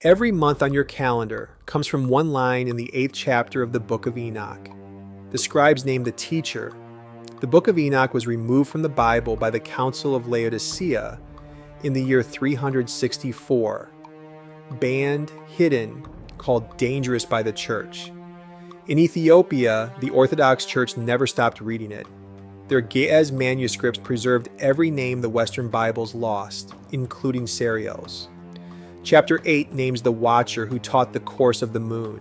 Every month on your calendar comes from one line in the 8th chapter of the Book of Enoch. The scribes named the teacher. The Book of Enoch was removed from the Bible by the Council of Laodicea in the year 364. Banned, hidden, called dangerous by the church. In Ethiopia, the Orthodox Church never stopped reading it. Their Geza manuscripts preserved every name the Western Bibles lost, including Sariel's. Chapter 8 names the Watcher who taught the course of the moon.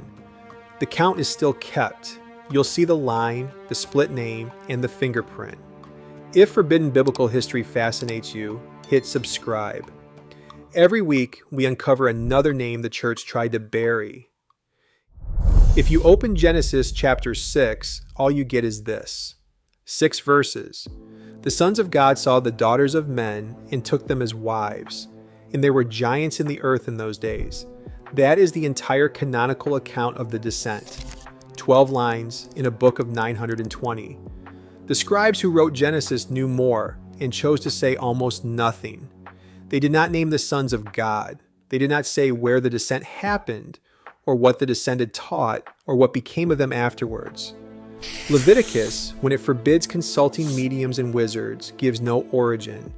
The count is still kept. You'll see the line, the split name, and the fingerprint. If forbidden biblical history fascinates you, hit subscribe. Every week, we uncover another name the church tried to bury. If you open Genesis chapter 6, all you get is this. 6 verses. The sons of God saw the daughters of men and took them as wives. And there were giants in the earth in those days. That is the entire canonical account of the descent. 12 lines in a book of 920. The scribes who wrote Genesis knew more and chose to say almost nothing. They did not name the sons of God. They did not say where the descent happened, or what the descended taught, or what became of them afterwards. Leviticus, when it forbids consulting mediums and wizards, gives no origin.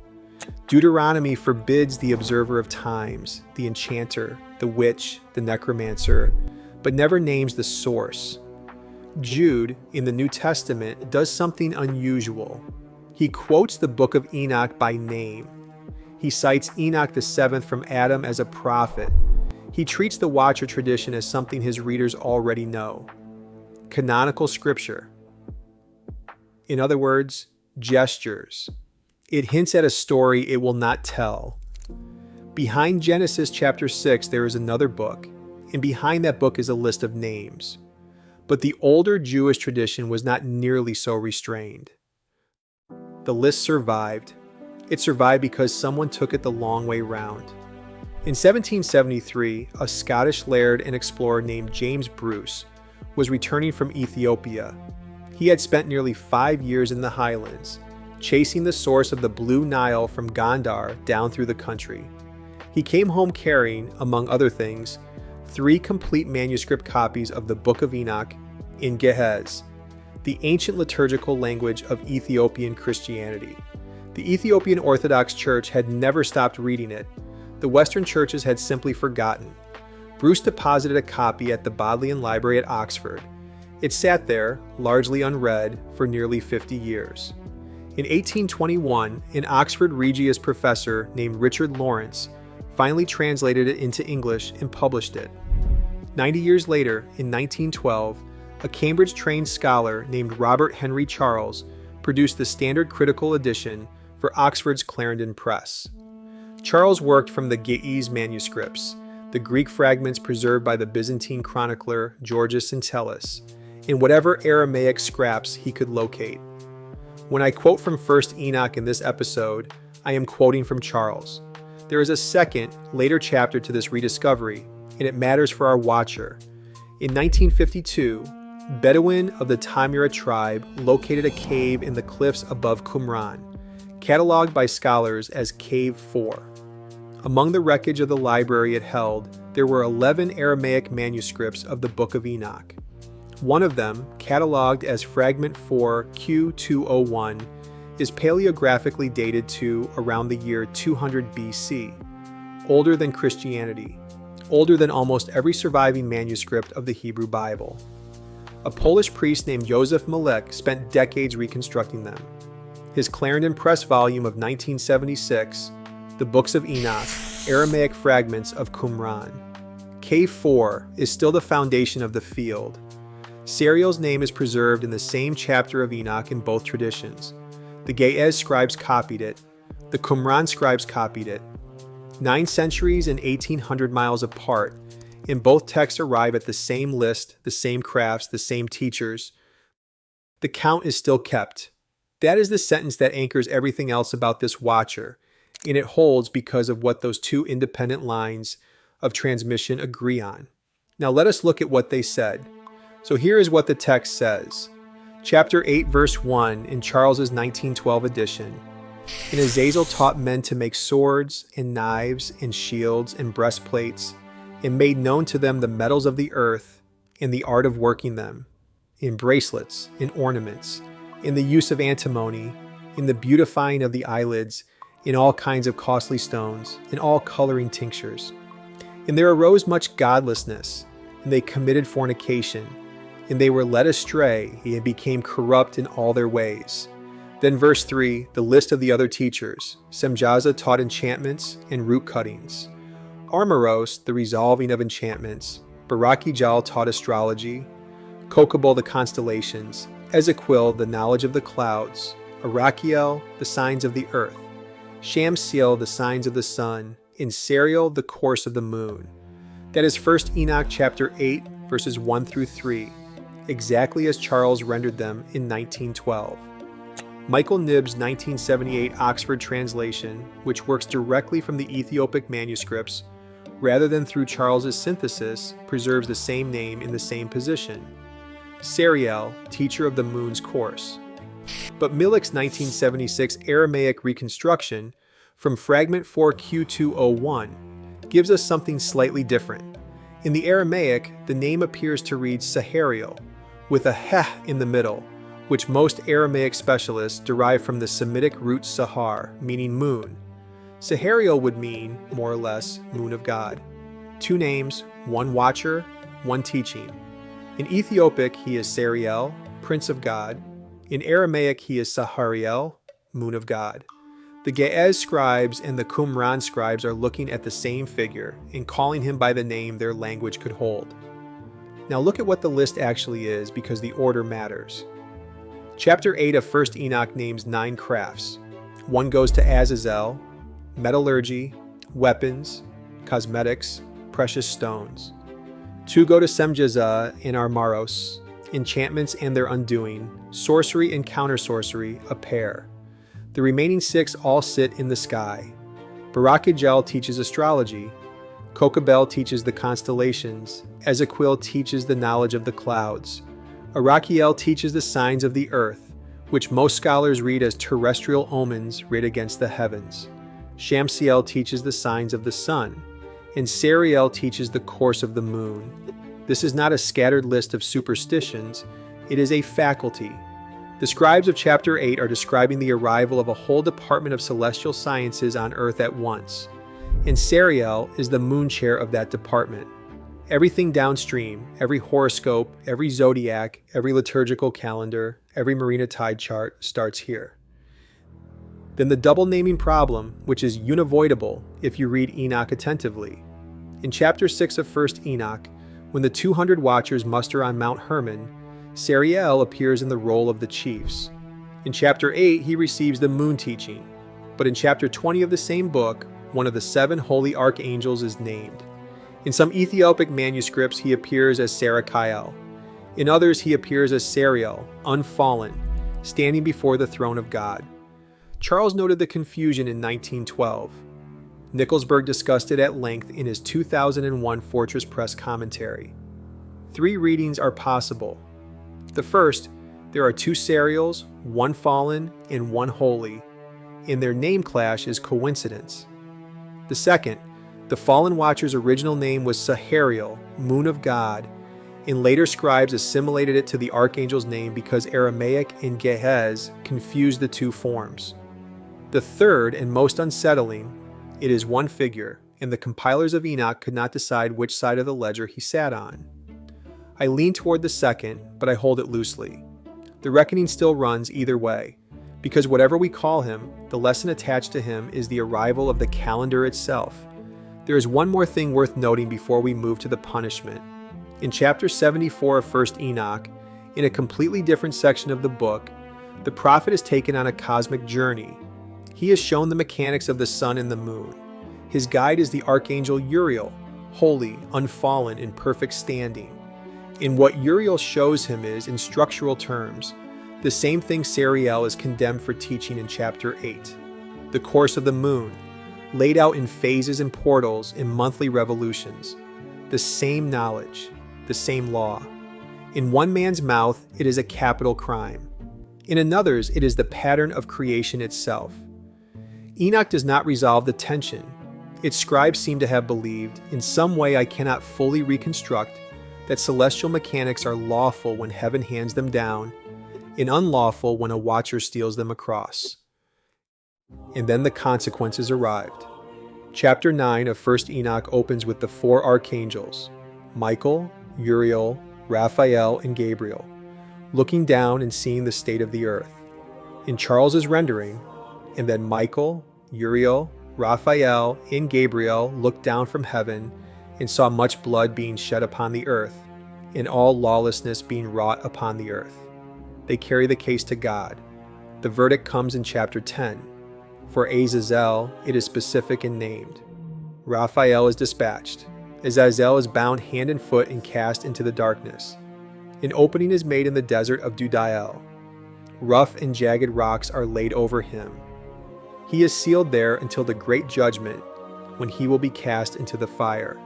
Deuteronomy forbids the observer of times, the enchanter, the witch, the necromancer, but never names the source. Jude, in the New Testament, does something unusual. He quotes the Book of Enoch by name. He cites Enoch the seventh from Adam as a prophet. He treats the Watcher tradition as something his readers already know. Canonical scripture. In other words, gestures. It hints at a story it will not tell. Behind Genesis chapter 6, there is another book, and behind that book is a list of names. But the older Jewish tradition was not nearly so restrained. The list survived. It survived because someone took it the long way round. In 1773, a Scottish laird and explorer named James Bruce was returning from Ethiopia. He had spent nearly 5 years in the highlands, chasing the source of the Blue Nile from Gondar down through the country. He came home carrying, among other things, 3 complete manuscript copies of the Book of Enoch in Ge'ez, the ancient liturgical language of Ethiopian Christianity. The Ethiopian Orthodox Church had never stopped reading it. The Western churches had simply forgotten. Bruce deposited a copy at the Bodleian Library at Oxford. It sat there, largely unread, for nearly 50 years. In 1821, an Oxford Regius professor named Richard Lawrence finally translated it into English and published it. 90 years later, in 1912, a Cambridge-trained scholar named Robert Henry Charles produced the standard critical edition for Oxford's Clarendon Press. Charles worked from the Ge'ez manuscripts, the Greek fragments preserved by the Byzantine chronicler Georgius Entellus, and whatever Aramaic scraps he could locate. When I quote from 1st Enoch in this episode, I am quoting from Charles. There is a second, later chapter to this rediscovery, and it matters for our Watcher. In 1952, Bedouin of the Tamura tribe located a cave in the cliffs above Qumran, cataloged by scholars as Cave 4. Among the wreckage of the library it held, there were 11 Aramaic manuscripts of the Book of Enoch. One of them, cataloged as Fragment 4 Q201, is paleographically dated to around the year 200 BC, older than Christianity, older than almost every surviving manuscript of the Hebrew Bible. A Polish priest named Józef Malek spent decades reconstructing them. His Clarendon Press volume of 1976, The Books of Enoch, Aramaic Fragments of Qumran. Cave 4 is still the foundation of the field. Sariel's name is preserved in the same chapter of Enoch in both traditions. The Ge'ez scribes copied it. The Qumran scribes copied it. 9 centuries and 1,800 miles apart, and both texts arrive at the same list, the same crafts, the same teachers. The count is still kept. That is the sentence that anchors everything else about this Watcher, and it holds because of what those 2 independent lines of transmission agree on. Now let us look at what they said. So here is what the text says. Chapter 8, verse 1 in Charles's 1912 edition. And Azazel taught men to make swords and knives and shields and breastplates and made known to them the metals of the earth and the art of working them, in bracelets, in ornaments, in the use of antimony, in the beautifying of the eyelids, in all kinds of costly stones, in all coloring tinctures. And there arose much godlessness, and they committed fornication, and they were led astray, and became corrupt in all their ways. Then verse 3, the list of the other teachers. Semjaza taught enchantments and root cuttings. Armoros, the resolving of enchantments. Barakijal taught astrology. Kokabal, the constellations. Ezequiel, the knowledge of the clouds. Arachiel, the signs of the earth. Shamsiel, the signs of the sun. And Serial, the course of the moon. That is 1 Enoch chapter 8, verses 1 through 3, exactly as Charles rendered them in 1912. Michael Knibb's 1978 Oxford translation, which works directly from the Ethiopic manuscripts, rather than through Charles's synthesis, preserves the same name in the same position. Serial, teacher of the moon's course. But Millick's 1976 Aramaic reconstruction from fragment 4Q201 gives us something slightly different. In the Aramaic, the name appears to read Sahariel, with a heh in the middle, which most Aramaic specialists derive from the Semitic root Sahar, meaning moon. Sahariel would mean, more or less, moon of God. Two names, one watcher, one teaching. In Ethiopic, he is Sariel, prince of God. In Aramaic, he is Sahariel, moon of God. The Ge'ez scribes and the Qumran scribes are looking at the same figure and calling him by the name their language could hold. Now look at what the list actually is, because the order matters. Chapter 8 of 1 Enoch names 9 crafts. One goes to Azazel, metallurgy, weapons, cosmetics, precious stones. 2 go to Semjaza and Armaros, enchantments and their undoing, sorcery and counter-sorcery, a pair. The remaining 6 all sit in the sky. Barakijal teaches astrology. Kokabel teaches the constellations. Ezequiel teaches the knowledge of the clouds. Arachiel teaches the signs of the earth, which most scholars read as terrestrial omens writ against the heavens. Shamsiel teaches the signs of the sun. And Sariel teaches the course of the moon. This is not a scattered list of superstitions, it is a faculty. The scribes of chapter 8 are describing the arrival of a whole department of celestial sciences on earth at once, and Sariel is the moon chair of that department. Everything downstream, every horoscope, every zodiac, every liturgical calendar, every marina tide chart starts here. Then the double naming problem, which is unavoidable if you read Enoch attentively. In chapter 6 of 1 Enoch, when the 200 watchers muster on Mount Hermon, Sariel appears in the role of the chiefs. In chapter 8, he receives the moon teaching, but in chapter 20 of the same book, one of the 7 holy archangels is named. In some Ethiopic manuscripts, he appears as Sarakiel. In others, he appears as Sariel, unfallen, standing before the throne of God. Charles noted the confusion in 1912. Nickelsburg discussed it at length in his 2001 Fortress Press commentary. 3 readings are possible. The first, there are 2 Sariels, 1 fallen and 1 holy, and their name clash is coincidence. The second, the fallen watcher's original name was Sahariel, moon of God, and later scribes assimilated it to the archangel's name because Aramaic and Ge'ez confused the 2 forms. The third, and most unsettling, it is 1 figure, and the compilers of Enoch could not decide which side of the ledger he sat on. I lean toward the second, but I hold it loosely. The reckoning still runs either way, because whatever we call him, the lesson attached to him is the arrival of the calendar itself. There is one more thing worth noting before we move to the punishment. In chapter 74 of 1 Enoch, in a completely different section of the book, the prophet is taken on a cosmic journey. He is shown the mechanics of the sun and the moon. His guide is the archangel Uriel, holy, unfallen, in perfect standing. And what Uriel shows him is, in structural terms, the same thing Sariel is condemned for teaching in chapter 8. The course of the moon, laid out in phases and portals in monthly revolutions. The same knowledge, the same law. In one man's mouth, it is a capital crime. In another's, it is the pattern of creation itself. Enoch does not resolve the tension. Its scribes seem to have believed, in some way I cannot fully reconstruct, that celestial mechanics are lawful when heaven hands them down, and unlawful when a watcher steals them across. And then the consequences arrived. Chapter 9 of 1st Enoch opens with the 4 archangels, Michael, Uriel, Raphael, and Gabriel, looking down and seeing the state of the earth. In Charles's rendering, and then Michael, Uriel, Raphael, and Gabriel looked down from heaven and saw much blood being shed upon the earth, and all lawlessness being wrought upon the earth. They carry the case to God. The verdict comes in chapter 10. For Azazel, it is specific and named. Raphael is dispatched. Azazel is bound hand and foot and cast into the darkness. An opening is made in the desert of Dudael. Rough and jagged rocks are laid over him. He is sealed there until the great judgment, when he will be cast into the fire.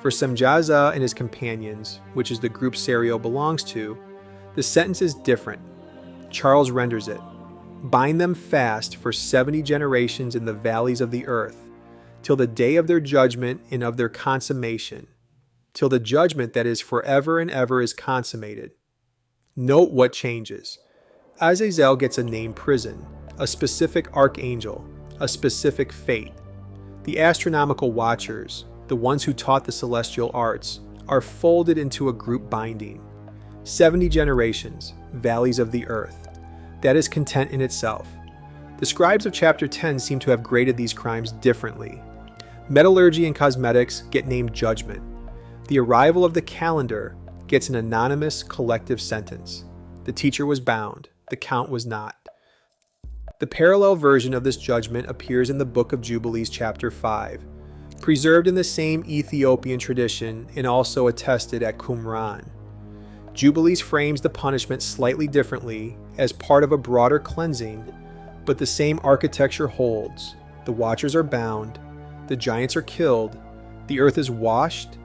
For Semjaza and his companions, which is the group Serial belongs to, the sentence is different. Charles renders it, bind them fast for 70 generations in the valleys of the earth, till the day of their judgment and of their consummation, till the judgment that is forever and ever is consummated. Note what changes. Azazel gets a named prison, a specific archangel, a specific fate. The astronomical watchers, the ones who taught the celestial arts, are folded into a group binding. 70 generations, valleys of the earth. That is content in itself. The scribes of chapter 10 seem to have graded these crimes differently. Metallurgy and cosmetics get named judgment. The arrival of the calendar gets an anonymous collective sentence. The teacher was bound, the count was not. The parallel version of this judgment appears in the Book of Jubilees chapter 5, preserved in the same Ethiopian tradition and also attested at Qumran. Jubilees frames the punishment slightly differently as part of a broader cleansing, but the same architecture holds. The watchers are bound, the giants are killed, the earth is washed,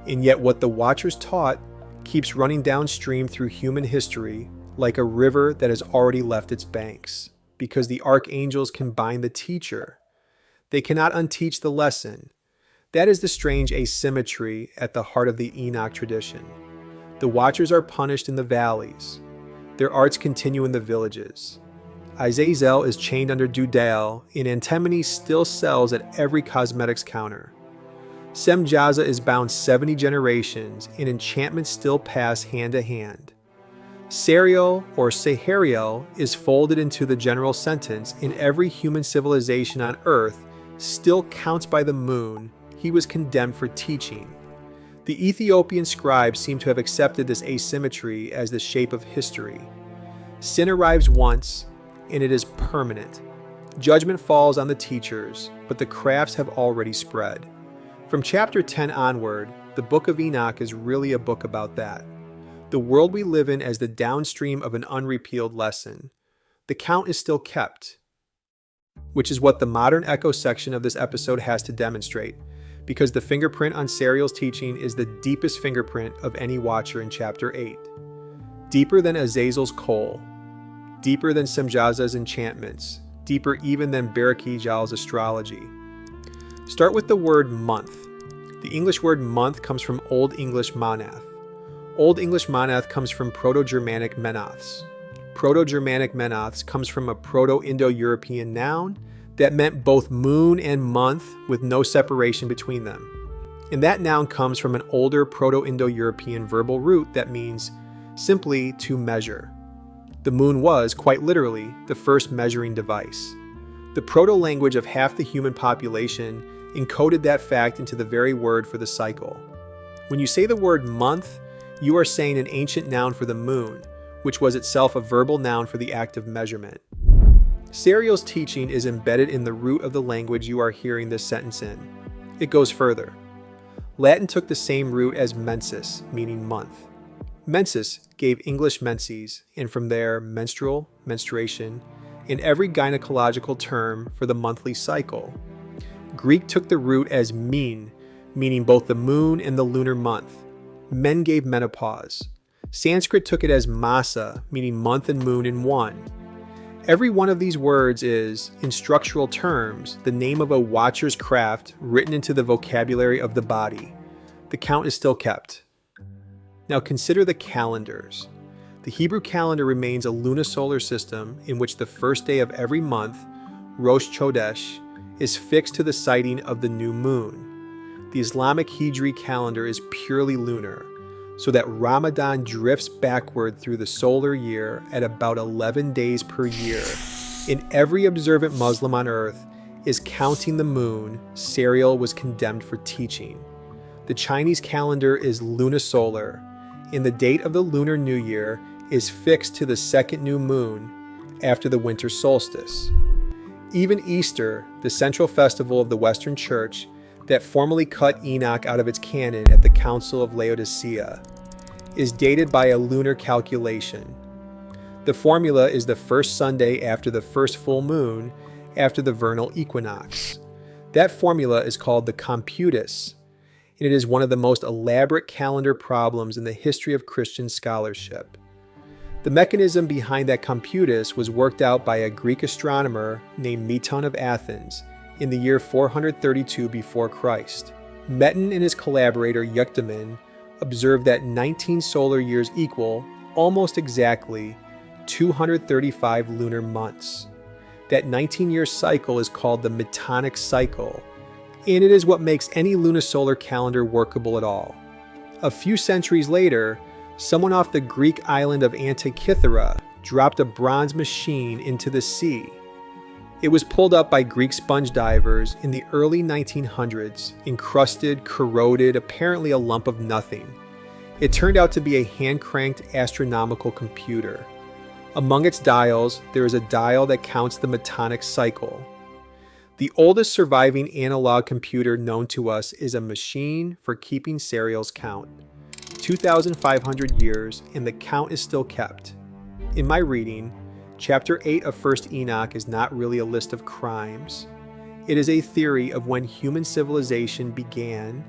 and yet what the watchers taught keeps running downstream through human history like a river that has already left its banks, because the archangels can bind the teacher. They cannot unteach the lesson. That is the strange asymmetry at the heart of the Enoch tradition. The watchers are punished in the valleys. Their arts continue in the villages. Azazel is chained under Dudael, and antimony still sells at every cosmetics counter. Semjaza is bound 70 generations, and enchantments still pass hand to hand. Serial or Sahariel is folded into the general sentence, and every human civilization on earth still counts by the moon. He was condemned for teaching. The Ethiopian scribes seem to have accepted this asymmetry as the shape of history. Sin arrives once, and it is permanent. Judgment falls on the teachers, but the crafts have already spread. From chapter 10 onward, the Book of Enoch is really a book about that. The world we live in as the downstream of an unrepealed lesson. The count is still kept, which is what the modern echo section of this episode has to demonstrate, because the fingerprint on Serial's teaching is the deepest fingerprint of any watcher in chapter 8. Deeper than Azazel's coal, deeper than Semjaza's enchantments, deeper even than Barakijal's astrology. Start with the word month. The English word month comes from Old English monath. Old English monath comes from Proto-Germanic menoths. Proto-Germanic menoths comes from a Proto-Indo-European noun that meant both moon and month with no separation between them. And that noun comes from an older Proto-Indo-European verbal root that means simply to measure. The moon was, quite literally, the first measuring device. The proto-language of half the human population encoded that fact into the very word for the cycle. When you say the word month, you are saying an ancient noun for the moon, which was itself a verbal noun for the act of measurement. Serial's teaching is embedded in the root of the language you are hearing this sentence in. It goes further. Latin took the same root as mensis, meaning month. Mensis gave English menses, and from there menstrual, menstruation, and every gynecological term for the monthly cycle. Greek took the root as mean, meaning both the moon and the lunar month. Men gave menopause. Sanskrit took it as masa, meaning month and moon in one. Every one of these words is, in structural terms, the name of a watcher's craft written into the vocabulary of the body. The count is still kept. Now consider the calendars. The Hebrew calendar remains a lunisolar system in which the first day of every month, Rosh Chodesh, is fixed to the sighting of the new moon. The Islamic Hijri calendar is purely lunar, so that Ramadan drifts backward through the solar year at about 11 days per year. And every observant Muslim on earth is counting the moon Sariel was condemned for teaching. The Chinese calendar is lunisolar, and the date of the Lunar New Year is fixed to the second new moon after the winter solstice. Even Easter, the central festival of the Western Church, that formally cut Enoch out of its canon at the Council of Laodicea, is dated by a lunar calculation. The formula is the first Sunday after the first full moon after the vernal equinox. That formula is called the computus, and it is one of the most elaborate calendar problems in the history of Christian scholarship. The mechanism behind that computus was worked out by a Greek astronomer named Meton of Athens in the year 432 before Christ. Meton and his collaborator Euctemon observed that 19 solar years equal, almost exactly, 235 lunar months. That 19-year cycle is called the Metonic cycle, and it is what makes any lunisolar calendar workable at all. A few centuries later, someone off the Greek island of Antikythera dropped a bronze machine into the sea. It was pulled up by Greek sponge divers in the early 1900s, encrusted, corroded, apparently a lump of nothing. It turned out to be a hand-cranked astronomical computer. Among its dials, there is a dial that counts the Metonic cycle. The oldest surviving analog computer known to us is a machine for keeping Sariel's count. 2,500 years, and the count is still kept. In my reading, Chapter 8 of 1st Enoch is not really a list of crimes. It is a theory of when human civilization began,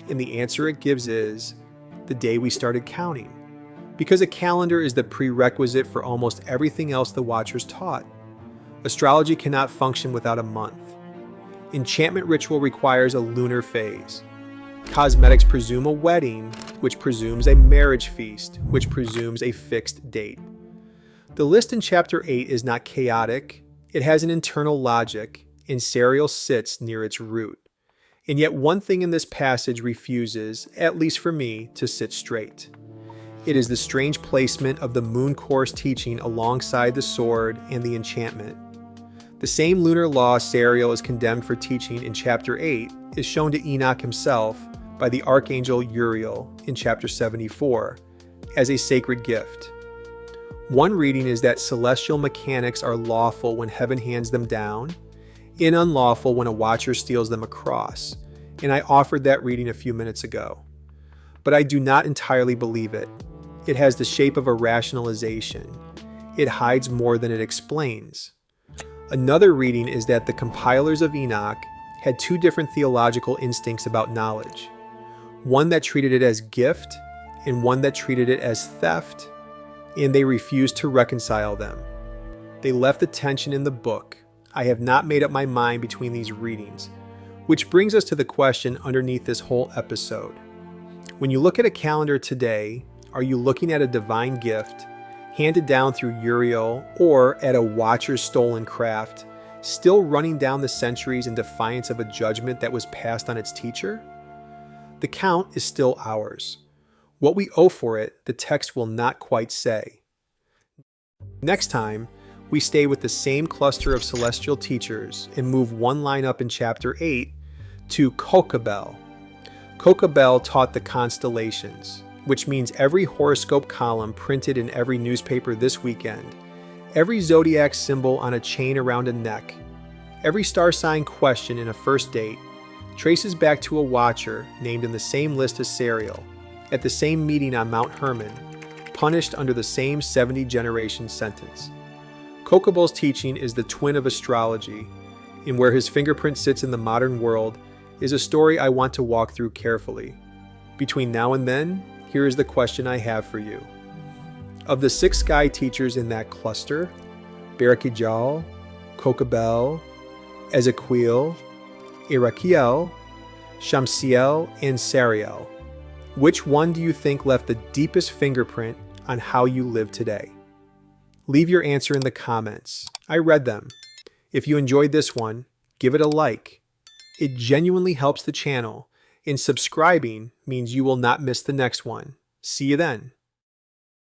and the answer it gives is the day we started counting. Because a calendar is the prerequisite for almost everything else the Watchers taught. Astrology cannot function without a month. Enchantment ritual requires a lunar phase. Cosmetics presume a wedding, which presumes a marriage feast, which presumes a fixed date. The list in Chapter 8 is not chaotic, it has an internal logic, and Sariel sits near its root. And yet one thing in this passage refuses, at least for me, to sit straight. It is the strange placement of the moon course teaching alongside the sword and the enchantment. The same lunar law Sariel is condemned for teaching in Chapter 8 is shown to Enoch himself by the archangel Uriel in Chapter 74 as a sacred gift. One reading is that celestial mechanics are lawful when heaven hands them down, and unlawful when a watcher steals them across, and I offered that reading a few minutes ago. But I do not entirely believe it. It has the shape of a rationalization. It hides more than it explains. Another reading is that the compilers of Enoch had two different theological instincts about knowledge. One that treated it as gift, and one that treated it as theft, and they refused to reconcile them. They left the tension in the book. I have not made up my mind between these readings, which brings us to the question underneath this whole episode. When you look at a calendar today, are you looking at a divine gift handed down through Uriel or at a watcher's stolen craft, still running down the centuries in defiance of a judgment that was passed on its teacher? The count is still ours. What we owe for it, the text will not quite say. Next time, we stay with the same cluster of celestial teachers and move one line up in Chapter 8 to Kokabel. Kokabel taught the constellations, which means every horoscope column printed in every newspaper this weekend, every zodiac symbol on a chain around a neck, every star sign question in a first date, traces back to a watcher named in the same list as Sariel, at the same meeting on Mount Hermon, punished under the same 70-generation sentence. Kokabel's teaching is the twin of astrology, and where his fingerprint sits in the modern world is a story I want to walk through carefully. Between now and then, here is the question I have for you. Of the 6 sky teachers in that cluster, Berekijal, Kokabel, Ezequiel, Irakiel, Shamsiel, and Sariel. Which one do you think left the deepest fingerprint on how you live today? Leave your answer in the comments. I read them. If you enjoyed this one, give it a like. It genuinely helps the channel, and subscribing means you will not miss the next one. See you then.